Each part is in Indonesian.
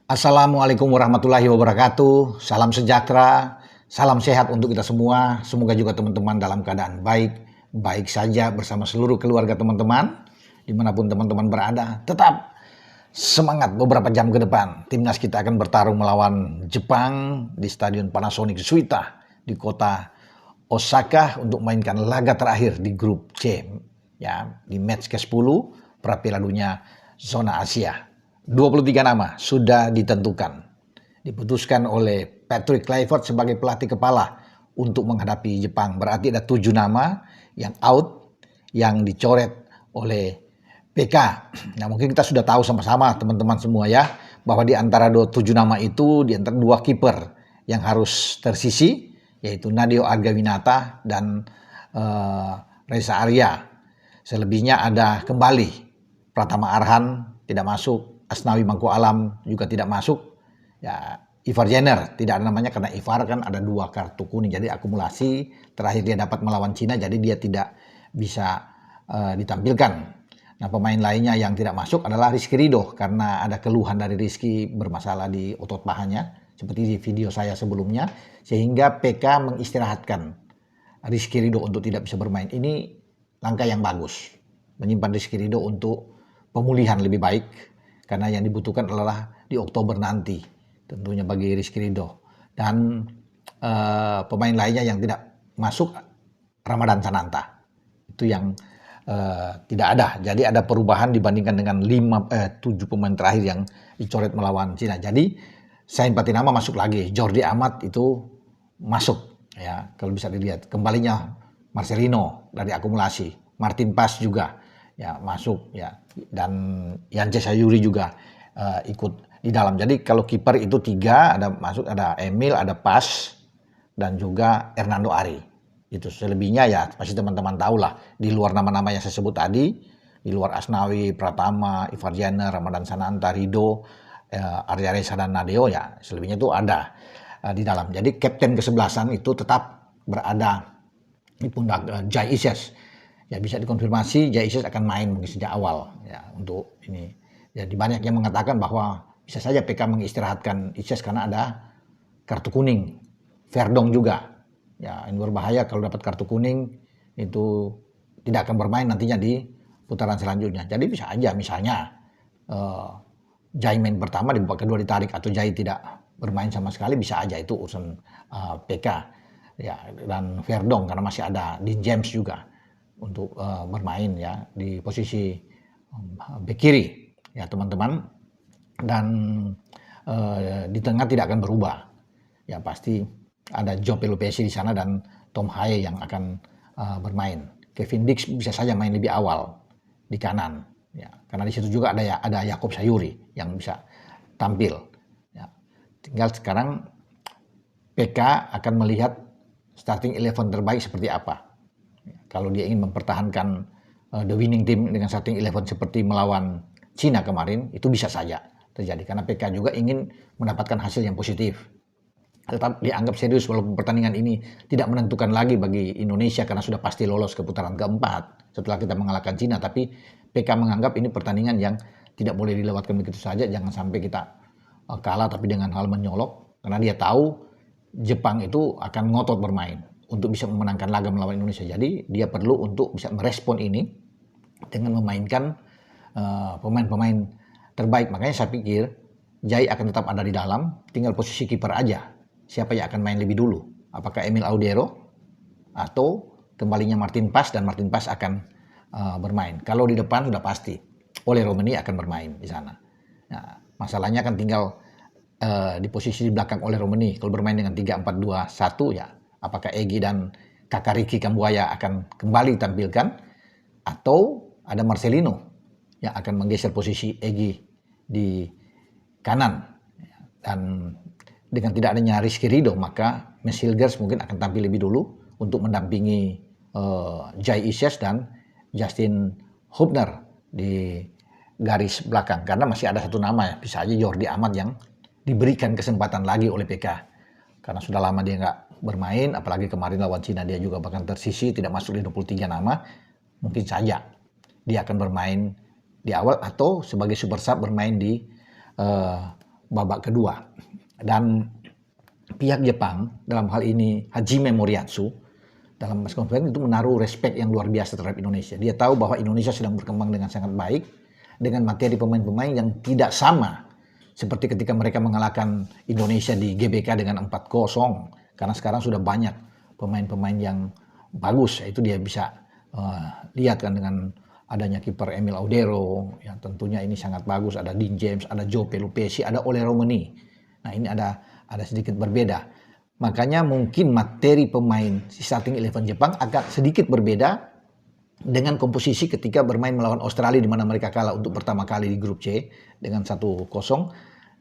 Assalamualaikum warahmatullahi wabarakatuh. Salam sejahtera, salam sehat untuk kita semua. Semoga juga teman-teman dalam keadaan baik saja bersama seluruh keluarga teman-teman. Dimanapun teman-teman berada, tetap semangat. Beberapa jam ke depan, timnas kita akan bertarung melawan Jepang di Stadion Panasonic Suita di kota Osaka untuk mainkan laga terakhir di grup C, ya, di match ke-10 pra Piala Dunia zona Asia. 23 nama sudah ditentukan. Diputuskan oleh Patrick Kluivert sebagai pelatih kepala untuk menghadapi Jepang. Berarti ada 7 nama yang out, yang dicoret oleh PK. Nah, mungkin kita sudah tahu sama-sama teman-teman semua ya, bahwa di antara 7 nama itu, di antara 2 kiper yang harus tersisi, yaitu Nadeo Argawinata dan Reza Arya. Selebihnya ada kembali Pratama Arhan tidak masuk, Asnawi Mangku Alam juga tidak masuk. Ya, Ivar Jenner tidak ada namanya karena Ivar kan ada 2 kartu kuning. Jadi akumulasi terakhir dia dapat melawan Cina, jadi dia tidak bisa ditampilkan. Nah, pemain lainnya yang tidak masuk adalah Rizky Ridho karena ada keluhan dari Rizky bermasalah di otot pahanya seperti di video saya sebelumnya, sehingga PK mengistirahatkan Rizky Ridho untuk tidak bisa bermain. Ini langkah yang bagus, menyimpan Rizky Ridho untuk pemulihan lebih baik, karena yang dibutuhkan adalah di Oktober nanti tentunya bagi Rizky Ridho. Dan pemain lainnya yang tidak masuk, Ramadan Sananta, itu yang tidak ada. Jadi ada perubahan dibandingkan dengan 7 pemain terakhir yang dicoret melawan Cina. Jadi Sain Patinama masuk lagi, Jordi Amat itu masuk, ya, kalau bisa dilihat. Kembalinya Marcelino dari akumulasi, Martin Pas juga ya masuk, ya, dan Yance Sayuri juga ikut di dalam. Jadi kalau kiper itu 3 ada masuk, ada Emil, ada Pas, dan juga Hernando Ari. Itu selebihnya ya pasti teman-teman tahu lah, di luar nama-nama yang saya sebut tadi, di luar Asnawi, Pratama, Ivar Jenner, Ramadan Sananta, Ridho, Arya Reza dan Nadeo, ya selebihnya itu ada di dalam. Jadi kapten kesebelasan itu tetap berada di pundak Jai Isyes. Ya, bisa dikonfirmasi Jai Isyes akan main mungkin sejak awal ya untuk ini. Jadi banyak yang mengatakan bahwa bisa saja PK mengistirahatkan Isyes karena ada kartu kuning. Verdong juga. Ya, ini berbahaya kalau dapat kartu kuning, itu tidak akan bermain nantinya di putaran selanjutnya. Jadi bisa aja misalnya Jai main pertama, di babak kedua ditarik, atau Jai tidak bermain sama sekali, bisa aja itu urusan PK. Ya, dan Verdong karena masih ada Dean James juga untuk bermain ya di posisi bek kiri ya teman-teman. Dan di tengah tidak akan berubah. Ya pasti ada Joe Pelupesi di sana dan Tom Haye yang akan bermain. Kevin Dix bisa saja main lebih awal di kanan, ya, karena di situ juga ada Yakob Sayuri yang bisa tampil. Ya. Tinggal sekarang PK akan melihat starting 11 terbaik seperti apa. Ya, kalau dia ingin mempertahankan the winning team dengan starting 11 seperti melawan Cina kemarin, itu bisa saja terjadi karena PK juga ingin mendapatkan hasil yang positif. Tetap dianggap serius walaupun pertandingan ini tidak menentukan lagi bagi Indonesia karena sudah pasti lolos ke putaran keempat setelah kita mengalahkan Cina. Tapi PK menganggap ini pertandingan yang tidak boleh dilewatkan begitu saja. Jangan sampai kita kalah tapi dengan hal menyolok, karena dia tahu Jepang itu akan ngotot bermain untuk bisa memenangkan laga melawan Indonesia. Jadi dia perlu untuk bisa merespon ini dengan memainkan pemain-pemain terbaik. Makanya saya pikir Jai akan tetap ada di dalam, tinggal posisi kiper aja. Siapa yang akan main lebih dulu? Apakah Emil Audero atau kembalinya Martin Pas, dan Martin Pas akan bermain. Kalau di depan sudah pasti Ole Romeni akan bermain di sana. Nah, masalahnya kan tinggal di posisi di belakang Ole Romeni. Kalau bermain dengan 3-4-2-1 ya, apakah Egy dan kakak Ricky Kambuaya akan kembali ditampilkan, atau ada Marcelino yang akan menggeser posisi Egy di kanan. Dan dengan tidak adanya Rizky Ridho, maka Meshilgers mungkin akan tampil lebih dulu untuk mendampingi Jai Isyes dan Justin Hubner di garis belakang. Karena masih ada satu nama ya, bisa aja Jordi Amat yang diberikan kesempatan lagi oleh PK. Karena sudah lama dia nggak bermain, apalagi kemarin lawan Cina dia juga bahkan tersisi, tidak masuk di 23 nama. Mungkin saja dia akan bermain di awal atau sebagai super sub bermain di babak kedua. Dan pihak Jepang dalam hal ini Hajime Moriyasu dalam press conference itu menaruh respect yang luar biasa terhadap Indonesia. Dia tahu bahwa Indonesia sedang berkembang dengan sangat baik dengan materi pemain-pemain yang tidak sama seperti ketika mereka mengalahkan Indonesia di GBK dengan 4-0. Karena sekarang sudah banyak pemain-pemain yang bagus. Itu dia bisa lihat kan dengan adanya kiper Emil Audero, yang tentunya ini sangat bagus. Ada Dean James, ada Joe Pelupesi, ada Ole Romani. Nah ini ada sedikit berbeda. Makanya mungkin materi pemain starting 11 Jepang agak sedikit berbeda dengan komposisi ketika bermain melawan Australia di mana mereka kalah untuk pertama kali di grup C dengan 1-0.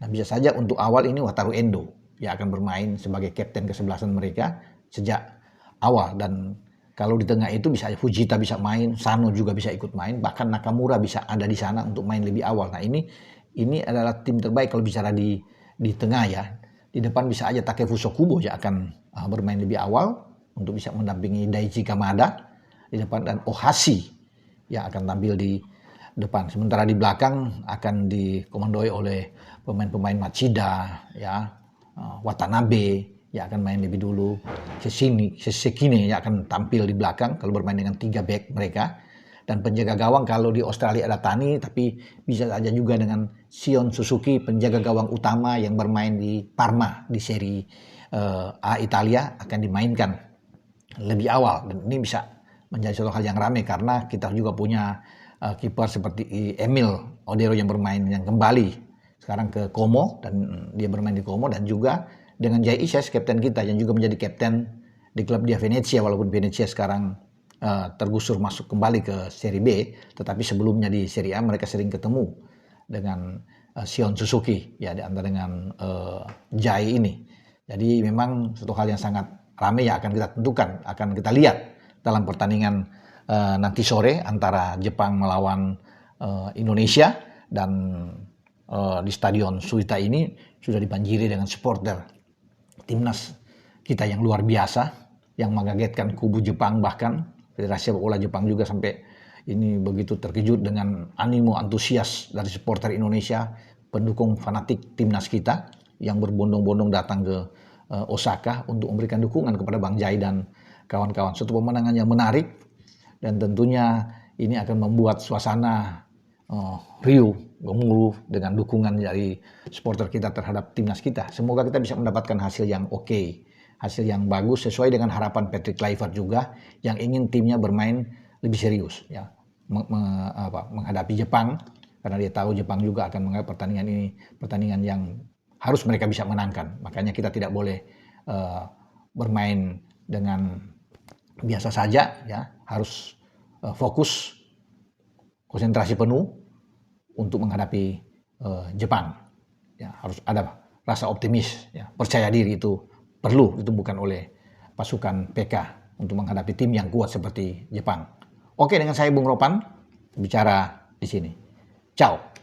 Nah bisa saja untuk awal ini Wataru Endo yang akan bermain sebagai kapten kesebelasan mereka sejak awal. Dan kalau di tengah itu bisa Fujita bisa main, Sano juga bisa ikut main, bahkan Nakamura bisa ada di sana untuk main lebih awal. Nah ini adalah tim terbaik kalau bicara di tengah ya. Di depan bisa aja Takefuso Kubo yang akan bermain lebih awal untuk bisa mendampingi Daichi Kamada di depan, dan Ohashi yang akan tampil di depan. Sementara di belakang akan dikomandoi oleh pemain-pemain Machida, ya, Watanabe yang akan main lebih dulu, Sesekine yang akan tampil di belakang kalau bermain dengan 3 back mereka. Dan penjaga gawang kalau di Australia ada Tani, tapi bisa saja juga dengan Shion Suzuki, penjaga gawang utama yang bermain di Parma di seri A Italia akan dimainkan lebih awal. Dan ini bisa menjadi suatu hal yang ramai karena kita juga punya kiper seperti Emil Audero yang bermain yang kembali sekarang ke Como, dan dia bermain di Como, dan juga dengan Jay Ises, kapten kita yang juga menjadi kapten di klub dia Venezia, walaupun Venezia sekarang tergusur masuk kembali ke seri B, tetapi sebelumnya di seri A mereka sering ketemu dengan Shion Suzuki ya, antara dengan Jai ini. Jadi memang suatu hal yang sangat ramai yang akan kita tentukan, akan kita lihat dalam pertandingan nanti sore antara Jepang melawan Indonesia. Dan di Stadion Suita ini sudah dibanjiri dengan supporter timnas kita yang luar biasa, yang mengagetkan kubu Jepang. Bahkan Federasi Sepak Bola Jepang juga sampai ini begitu terkejut dengan animo antusias dari supporter Indonesia, pendukung fanatik timnas kita yang berbondong-bondong datang ke Osaka untuk memberikan dukungan kepada Bang Jai dan kawan-kawan. Suatu pemandangan yang menarik, dan tentunya ini akan membuat suasana riuh gemuruh dengan dukungan dari supporter kita terhadap timnas kita. Semoga kita bisa mendapatkan hasil yang oke, hasil yang bagus sesuai dengan harapan Patrick Kluivert juga yang ingin timnya bermain lebih serius ya, menghadapi Jepang, karena dia tahu Jepang juga akan menganggap pertandingan ini pertandingan yang harus mereka bisa menangkan. Makanya kita tidak boleh bermain dengan biasa saja ya, harus fokus, konsentrasi penuh untuk menghadapi Jepang ya. Harus ada rasa optimis ya, percaya diri itu perlu, itu bukan oleh pasukan PK untuk menghadapi tim yang kuat seperti Jepang. Oke, dengan saya Bung Ropan bicara di sini. Ciao.